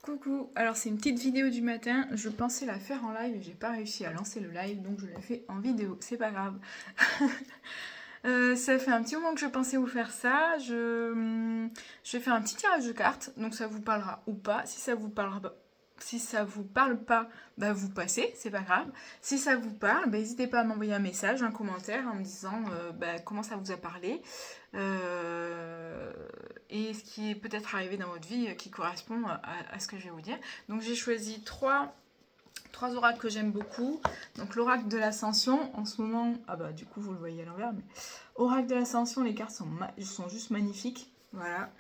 Coucou, alors c'est une petite vidéo du matin, je pensais la faire en live et j'ai pas réussi à lancer le live donc je l'ai fait en vidéo, c'est pas grave. Ça fait un petit moment que je pensais vous faire ça, je vais faire un petit tirage de cartes, donc ça vous parlera ou pas, si ça vous parle pas, bah vous passez, c'est pas grave. Si ça vous parle, bah n'hésitez pas à m'envoyer un message, un commentaire en me disant bah, comment ça vous a parlé euh, et ce qui est peut-être arrivé dans votre vie qui correspond à ce que je vais vous dire. Donc j'ai choisi trois oracles que j'aime beaucoup. Donc l'oracle de l'ascension, en ce moment, ah bah du coup vous le voyez à l'envers, mais oracle de l'ascension, les cartes sont juste magnifiques. Voilà.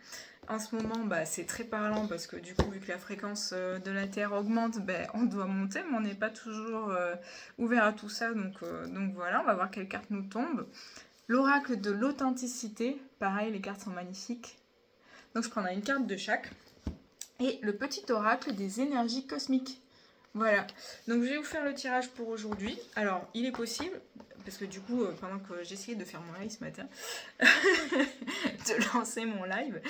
En ce moment, bah, c'est très parlant parce que du coup, vu que la fréquence de la Terre augmente, bah, on doit monter, mais on n'est pas toujours ouvert à tout ça. Donc voilà, on va voir quelle carte nous tombe. L'oracle de l'authenticité, pareil, les cartes sont magnifiques. Donc je prendrai une carte de chaque. Et le petit oracle des énergies cosmiques. Voilà, donc je vais vous faire le tirage pour aujourd'hui. Alors, il est possible, parce que du coup, pendant que j'essayais de faire mon live ce matin, de lancer mon live,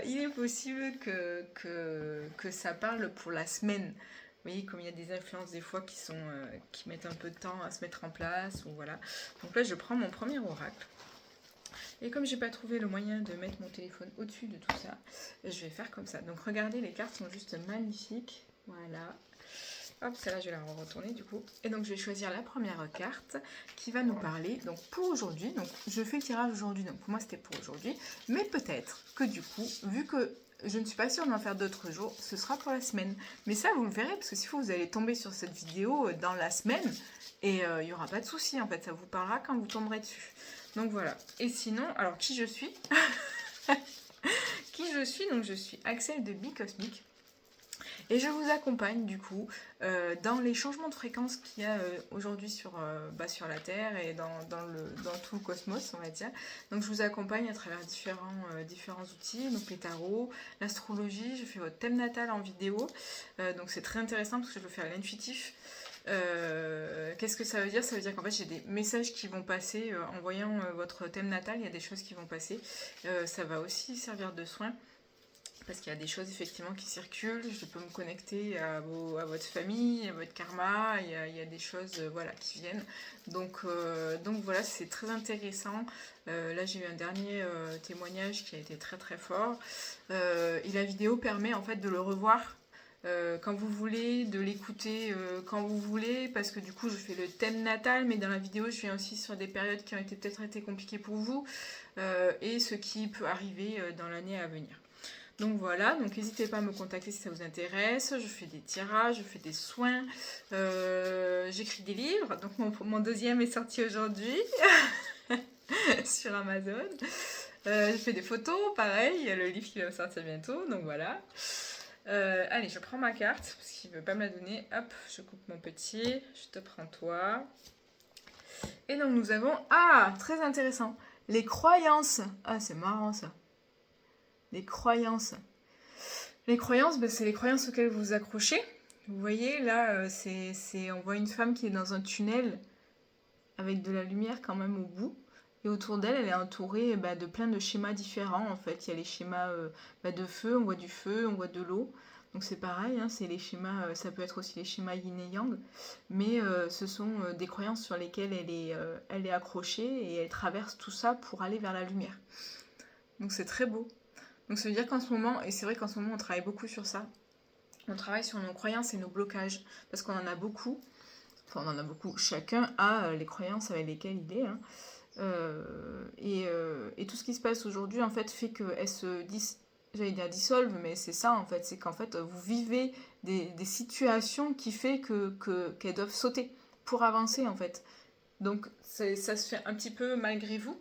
il est possible que ça parle pour la semaine. Vous voyez, comme il y a des influences des fois qui mettent un peu de temps à se mettre en place, ou voilà. Donc là, je prends mon premier oracle. Et comme j'ai pas trouvé le moyen de mettre mon téléphone au-dessus de tout ça, je vais faire comme ça. Donc regardez, les cartes sont juste magnifiques. Voilà. Hop, celle-là, je vais la retourner du coup. Et donc, je vais choisir la première carte qui va nous parler. Donc, pour aujourd'hui, donc je fais le tirage aujourd'hui. Donc, pour moi, c'était pour aujourd'hui. Mais peut-être que du coup, vu que je ne suis pas sûre d'en faire d'autres jours, ce sera pour la semaine. Mais ça, vous le verrez, parce que s'il faut, vous allez tomber sur cette vidéo dans la semaine. Et il n'y aura pas de souci, en fait. Ça vous parlera quand vous tomberez dessus. Donc, voilà. Et sinon, alors, qui je suis Qui je suis Donc, je suis Axel de Bicosmique. Et je vous accompagne du coup dans les changements de fréquence qu'il y a aujourd'hui sur la Terre et dans tout le cosmos, on va dire. Donc je vous accompagne à travers différents outils, donc les tarots, l'astrologie, je fais votre thème natal en vidéo. Donc c'est très intéressant parce que je veux faire l'intuitif. Qu'est-ce que ça veut dire? Ça veut dire qu'en fait j'ai des messages qui vont passer en voyant votre thème natal, il y a des choses qui vont passer. Ça va aussi servir de soin parce qu'il y a des choses effectivement qui circulent, je peux me connecter à votre famille, à votre karma, il y a des choses voilà, qui viennent. Donc voilà, c'est très intéressant. Là j'ai eu un dernier témoignage qui a été très très fort. Et la vidéo permet en fait de le revoir quand vous voulez, de l'écouter quand vous voulez, parce que du coup je fais le thème natal, mais dans la vidéo je viens aussi sur des périodes qui ont peut-être été compliquées pour vous et ce qui peut arriver dans l'année à venir. Donc voilà, donc n'hésitez pas à me contacter si ça vous intéresse. Je fais des tirages, je fais des soins, j'écris des livres. Donc mon deuxième est sorti aujourd'hui sur Amazon. Je fais des photos, pareil, il y a le livre qui va sortir bientôt, donc voilà. Allez, je prends ma carte, parce qu'il ne veut pas me la donner. Hop, je coupe mon petit, je te prends toi. Et donc nous avons... Ah, très intéressant. Les croyances. Ah, c'est marrant ça. Les croyances. Les croyances, bah, c'est les croyances auxquelles vous vous accrochez. Vous voyez, là, on voit une femme qui est dans un tunnel avec de la lumière quand même au bout. Et autour d'elle, elle est entourée bah, de plein de schémas différents. En fait, il y a les schémas de feu, on voit du feu, on voit de l'eau. Donc c'est pareil, hein, c'est les schémas, ça peut être aussi les schémas yin et yang. Mais ce sont des croyances sur lesquelles elle est accrochée et elle traverse tout ça pour aller vers la lumière. Donc c'est très beau. Donc ça veut dire qu'en ce moment, et c'est vrai qu'en ce moment on travaille beaucoup sur ça, on travaille sur nos croyances et nos blocages, parce qu'on en a beaucoup, enfin on en a beaucoup, chacun a les croyances avec lesquelles il est, hein. Et tout ce qui se passe aujourd'hui en fait fait qu'elles se j'allais dire dissolvent, mais c'est ça en fait, c'est qu'en fait vous vivez des situations qui fait qu'elles doivent sauter pour avancer en fait. Donc ça se fait un petit peu malgré vous.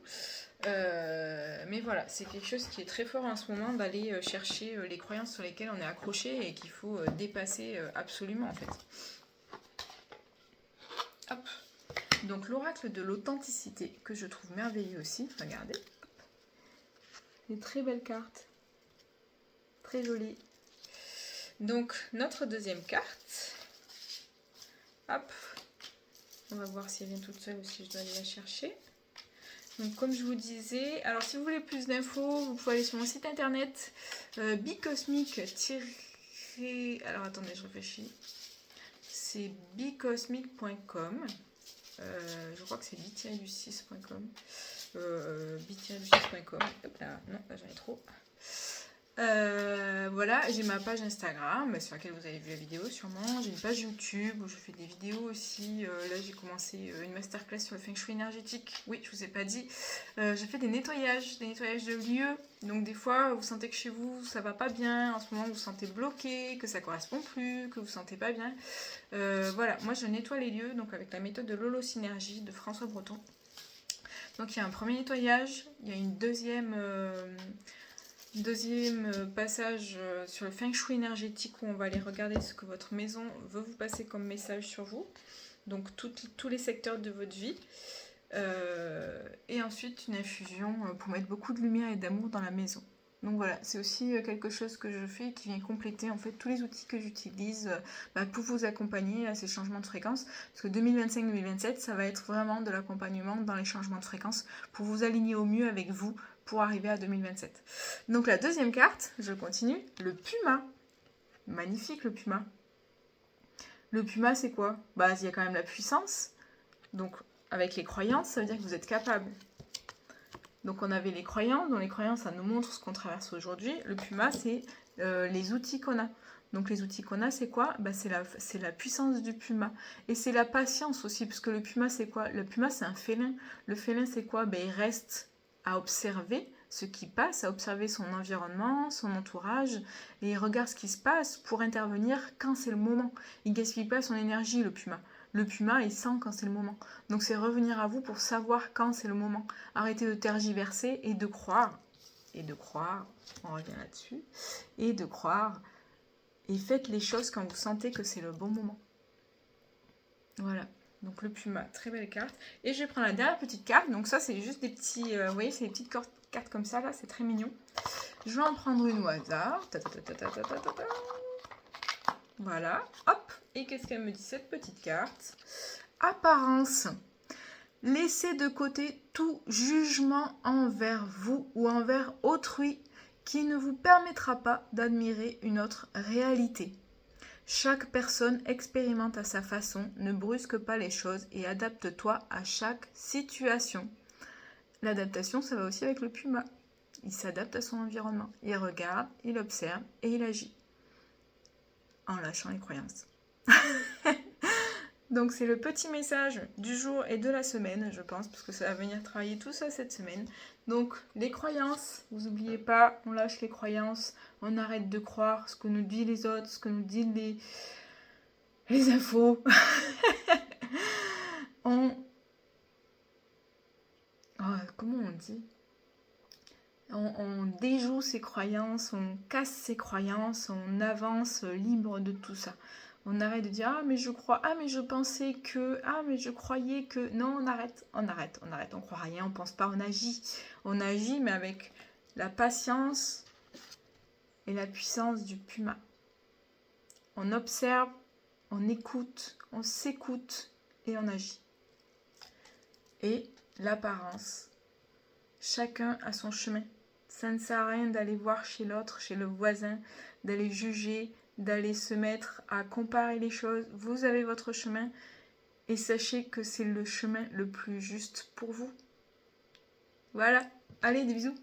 Mais voilà, c'est quelque chose qui est très fort en ce moment d'aller chercher les croyances sur lesquelles on est accroché et qu'il faut dépasser absolument en fait. Hop. Donc l'oracle de l'authenticité que je trouve merveilleux aussi, regardez. Des très belles cartes, très jolies. Donc notre deuxième carte. Hop. On va voir si elle vient toute seule ou si je dois aller la chercher. Donc comme je vous disais, alors si vous voulez plus d'infos, vous pouvez aller sur mon site internet bicosmique c'est... Alors attendez, je réfléchis. C'est bicosmic.com. Je crois que c'est b-du6.com. b-du6.com. Hop là, non, là j'en ai trop. Voilà, j'ai ma page Instagram sur laquelle vous avez vu la vidéo sûrement. J'ai une page YouTube où je fais des vidéos aussi. Là j'ai commencé une masterclass sur le Feng Shui énergétique. Oui, je vous ai pas dit. Je fais des nettoyages de lieux. Donc des fois vous sentez que chez vous ça va pas bien. En ce moment vous vous sentez bloqué, que ça correspond plus, que vous vous sentez pas bien. Voilà, moi je nettoie les lieux donc avec la méthode de l'holosynergie de François Breton. Donc il y a un premier nettoyage, il y a une deuxième passage sur le Feng Shui énergétique où on va aller regarder ce que votre maison veut vous passer comme message sur vous. Donc tous les secteurs de votre vie. Et ensuite une infusion pour mettre beaucoup de lumière et d'amour dans la maison. Donc voilà, c'est aussi quelque chose que je fais qui vient compléter en fait tous les outils que j'utilise pour vous accompagner à ces changements de fréquence. Parce que 2025-2027, ça va être vraiment de l'accompagnement dans les changements de fréquence pour vous aligner au mieux avec vous pour arriver à 2027. Donc la deuxième carte, je continue, le Puma. Magnifique le Puma. Le Puma c'est quoi? Il y a quand même la puissance. Donc avec les croyances, ça veut dire que vous êtes capable. Donc on avait les croyances, dans les croyances ça nous montre ce qu'on traverse aujourd'hui. Le Puma c'est les outils qu'on a. Donc les outils qu'on a c'est quoi? C'est la puissance du Puma. Et c'est la patience aussi, parce que le Puma c'est quoi? Le Puma c'est un félin. Le félin c'est quoi? Il reste à observer ce qui passe, à observer son environnement, son entourage, et il regarde ce qui se passe pour intervenir quand c'est le moment. Il ne gaspille pas son énergie le Puma. Le Puma, il sent quand c'est le moment. Donc c'est revenir à vous pour savoir quand c'est le moment. Arrêtez de tergiverser et de croire. On revient là-dessus. Et de croire. Et faites les choses quand vous sentez que c'est le bon moment. Voilà. Donc le Puma, très belle carte. Et je vais prendre la dernière petite carte. Donc ça, c'est juste des petits... vous voyez, c'est des petites cartes comme ça, là. C'est très mignon. Je vais en prendre une au hasard. Voilà. Hop. Et qu'est-ce qu'elle me dit, cette petite carte? Apparence. Laissez de côté tout jugement envers vous ou envers autrui qui ne vous permettra pas d'admirer une autre réalité. Chaque personne expérimente à sa façon, ne brusque pas les choses et adapte-toi à chaque situation. L'adaptation, ça va aussi avec le Puma. Il s'adapte à son environnement. Il regarde, il observe et il agit. En lâchant les croyances. Donc c'est le petit message du jour et de la semaine, je pense, parce que ça va venir travailler tout ça cette semaine. Donc les croyances, vous n'oubliez pas, on lâche les croyances, on arrête de croire ce que nous disent les autres, ce que nous disent les infos. Comment on dit? On déjoue ses croyances, on casse ses croyances, on avance libre de tout ça. On arrête de dire « Ah, mais je crois, ah, mais je pensais que, ah, mais je croyais que... » Non, on arrête, on croit rien, on pense pas, on agit. On agit, mais avec la patience et la puissance du Puma. On observe, on écoute, on s'écoute et on agit. Et l'apparence. Chacun a son chemin. Ça ne sert à rien d'aller voir chez l'autre, chez le voisin, d'aller juger, d'aller se mettre à comparer les choses. Vous avez votre chemin et sachez que c'est le chemin le plus juste pour vous. Voilà. Allez, des bisous.